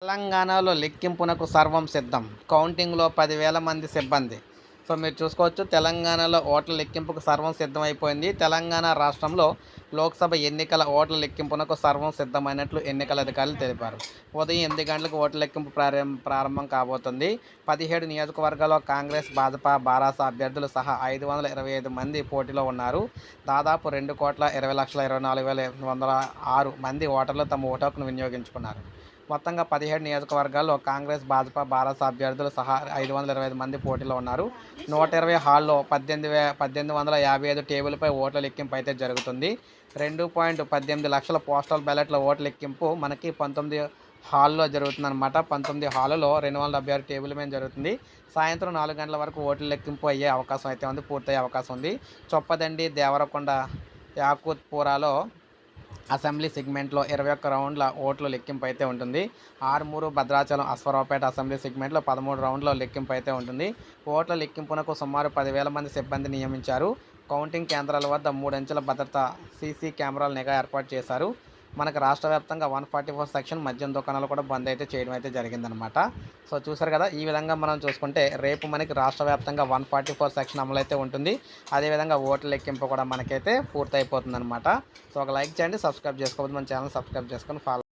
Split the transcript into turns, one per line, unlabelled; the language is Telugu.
తెలంగాణలో లెక్కింపునకు సర్వం సిద్ధం. కౌంటింగ్‌లో 10,000 మంది సిబ్బంది. సో, మీరు చూసుకోవచ్చు తెలంగాణలో ఓట్ల లెక్కింపుకు సర్వం సిద్ధమైపోయింది. తెలంగాణ రాష్ట్రంలో లోక్సభ ఎన్నికల ఓట్ల లెక్కింపునకు సర్వం సిద్ధమైనట్లు ఎన్నికల అధికారులు తెలిపారు. ఉదయం 8 గంటలకు ఓట్ల లెక్కింపు ప్రారంభం కాబోతుంది. 17 నియోజకవర్గాల్లో కాంగ్రెస్, భాజపా, బారాస అభ్యర్థులు సహా 525 మంది పోటీలో ఉన్నారు. దాదాపు 2,20,24,806 మంది ఓటర్లు తమ ఓటు హక్కును వినియోగించుకున్నారు. మొత్తంగా 17 నియోజకవర్గాల్లో కాంగ్రెస్, భాజపా, బారాస అభ్యర్థులు సహా 525 మంది పోటీలో ఉన్నారు. 120 హాల్లో 1855 టేబుల్పై ఓట్ల లెక్కింపు అయితే జరుగుతుంది. 2.18 లక్షల పోస్టల్ బ్యాలెట్ల ఓట్ల లెక్కింపు మనకి 19 హాల్లో జరుగుతుందన్నమాట. 19 హాలులో 276 టేబుల్ మీద జరుగుతుంది. సాయంత్రం 4 గంటల వరకు ఓట్ల లెక్కింపు అయ్యే అవకాశం అయితే ఉంది, పూర్తయ్యే అవకాశం ఉంది. చొప్పదండి, దేవరకొండ, యాకుత్పురాలో అసెంబ్లీ సెగ్మెంట్లో 21 రౌండ్ల ఓట్ల లెక్కింపు అయితే ఉంటుంది. ఆర్మూరు, భద్రాచలం, అశ్వారావుపేట అసెంబ్లీ సెగ్మెంట్లో 13 రౌండ్ల లెక్కింపు అయితే ఉంటుంది. ఓట్ల లెక్కింపునకు సుమారు 10,000 మంది సిబ్బంది నియమించారు. కౌంటింగ్ కేంద్రాల వద్ద 3 అంచెల భద్రత సీసీ కెమెరాల నిఘా ఏర్పాటు చేశారు. మనకు రాష్ట్ర వ్యాప్తంగా 144 సెక్షన్ మద్యం దుకాణాలు కూడా బంద్ అయితే చేయడం అయితే జరిగిందనమాట. సో, చూసారు కదా, ఈ విధంగా మనం చూసుకుంటే రేపు మనకి రాష్ట్ర వ్యాప్తంగా 144 సెక్షన్ అమలు అయితే ఉంటుంది. అదేవిధంగా ఓట్ల లెక్కింపు కూడా మనకైతే పూర్తయిపోతుందన్నమాట. సో, ఒక లైక్ చేయండి, సబ్స్క్రైబ్ చేసుకోవద్దు, మన ఛానల్ సబ్స్క్రైబ్ చేసుకొని ఫాలో